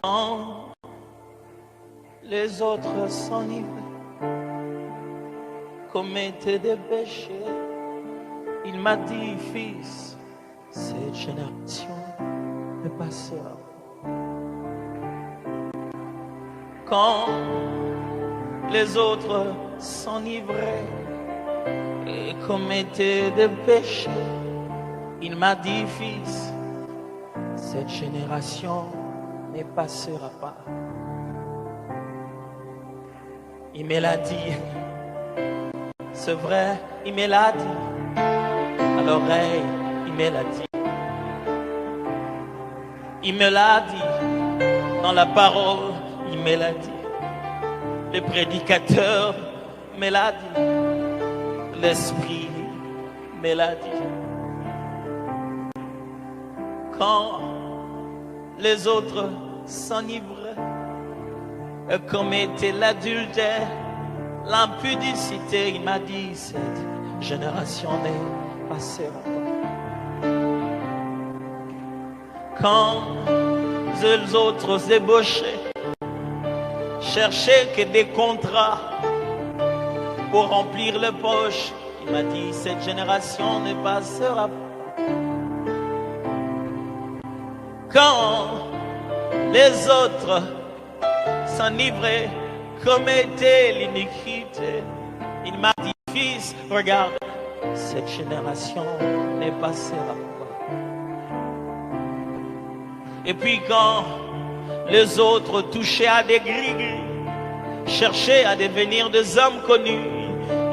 Quand les autres s'enivrent, commettaient des péchés, il m'a dit, fils, cette génération ne passera pas. Quand les autres s'enivraient et commettaient des péchés, il m'a dit, fils, cette génération ne passera pas. Il me l'a dit, c'est vrai, il me l'a dit, à l'oreille, il me l'a dit. Il me l'a dit, dans la parole, il me l'a dit. Le prédicateur me l'a dit. L'Esprit me l'a dit. Quand les autres s'enivraient et commettaient l'adultère, l'impudicité, il m'a dit, cette génération ne passera pas. Quand les autres ébauchaient, cherchaient que des contrats pour remplir les poches, il m'a dit, cette génération ne passera pas. Quand les autres s'enivraient, commettaient l'iniquité, il m'a dit, fils, regarde, cette génération ne passera pas. Et puis quand les autres touchaient à des gris-gris, cherchaient à devenir des hommes connus,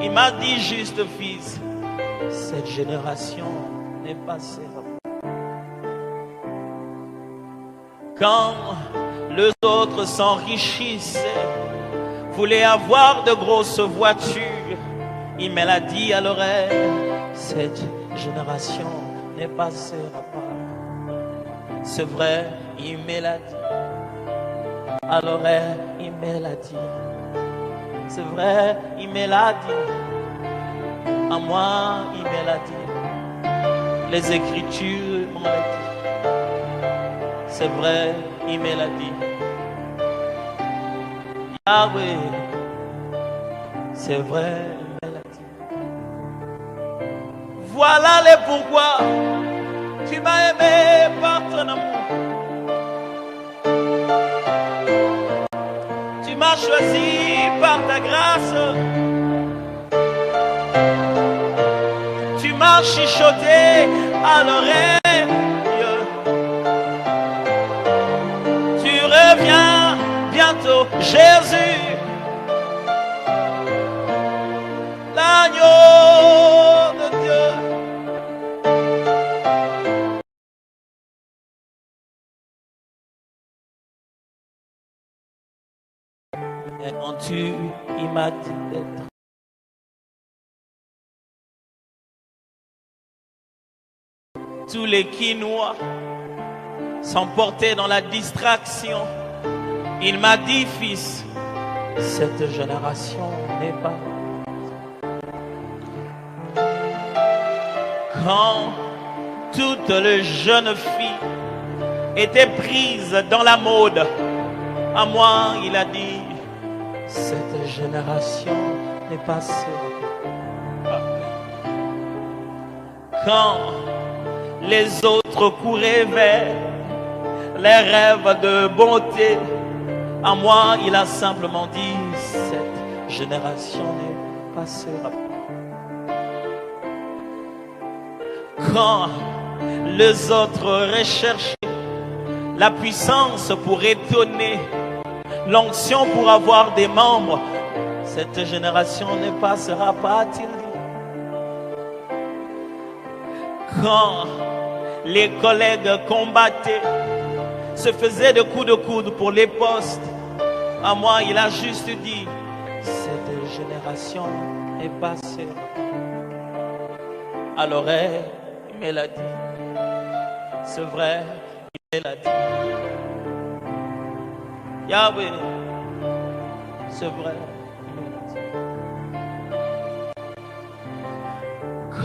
il m'a dit, juste fils, cette génération ne passera pas. Quand les autres s'enrichissaient, voulaient avoir de grosses voitures, il me l'a dit à l'oreille, cette génération ne passera pas. C'est vrai, il me l'a dit. À l'oreille, il me l'a dit. C'est vrai, il me l'a dit. À moi, il me l'a dit. Les Écritures m'ont dit. C'est vrai, il me l'a dit. Yahweh, c'est vrai, il me l'a dit. Voilà les pourquoi tu m'as aimé par ton amour. Tu m'as choisi par ta grâce. Tu m'as chuchoté à l'oreille. Reviens bientôt, Jésus, l'agneau de Dieu. Et quand il m'a dit d'être tous les quinois s'emporter dans la distraction, il m'a dit, fils, cette génération n'est pas. Quand toutes les jeunes filles étaient prises dans la mode, à moi, il a dit, cette génération n'est pas seule. Quand les autres couraient vers les rêves de bonté, à moi, il a simplement dit, cette génération ne passera pas. Quand les autres recherchaient la puissance pour étonner, l'onction pour avoir des membres, cette génération ne passera pas, a-t-il dit. Quand les collègues combattaient, se faisaient de coups de coude pour les postes, à moi, il a juste dit, cette génération est passée. À l'oreille, il me l'a dit. C'est vrai, il me l'a dit. Yahweh, C'est vrai.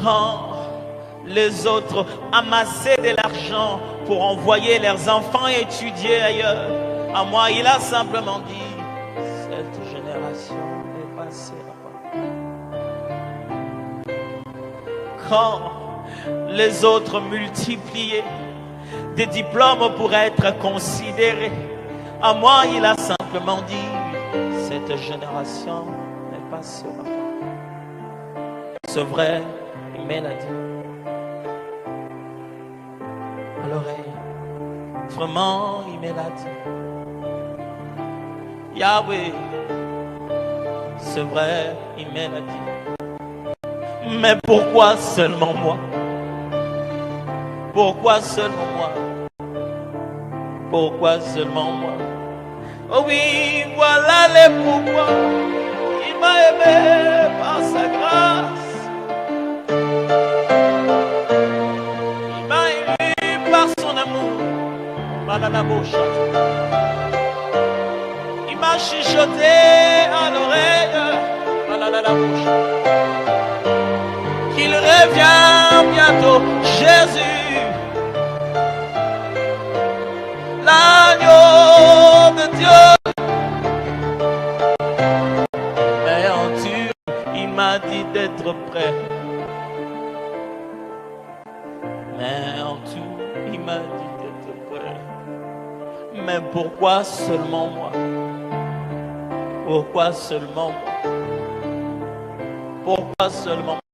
Quand les autres amassaient de l'argent pour envoyer leurs enfants étudier ailleurs, à moi, il a simplement dit, cette génération est passée là-bas. Quand les autres multipliaient des diplômes pour être considérés, à moi, il a simplement dit, cette génération est passée là-bas. C'est vrai, il me l'a dit. À l'oreille, vraiment, il me l'a dit. Yahweh, c'est vrai, il me l'a dit. Mais pourquoi seulement moi? Pourquoi seulement moi? Pourquoi seulement moi? Oh oui, voilà les pourquoi. Il m'a aimé par sa grâce. Il m'a ému par son amour. Malala bouche. Il m'a chuchoté à l'oreille. Malala bouche. Qu'il revient bientôt, Jésus, l'agneau de Dieu. Mais en Dieu, il m'a dit d'être prêt. Mais en tout, il m'a dit d'être prêt. Mais pourquoi seulement moi? Pourquoi seulement moi? Pourquoi seulement moi?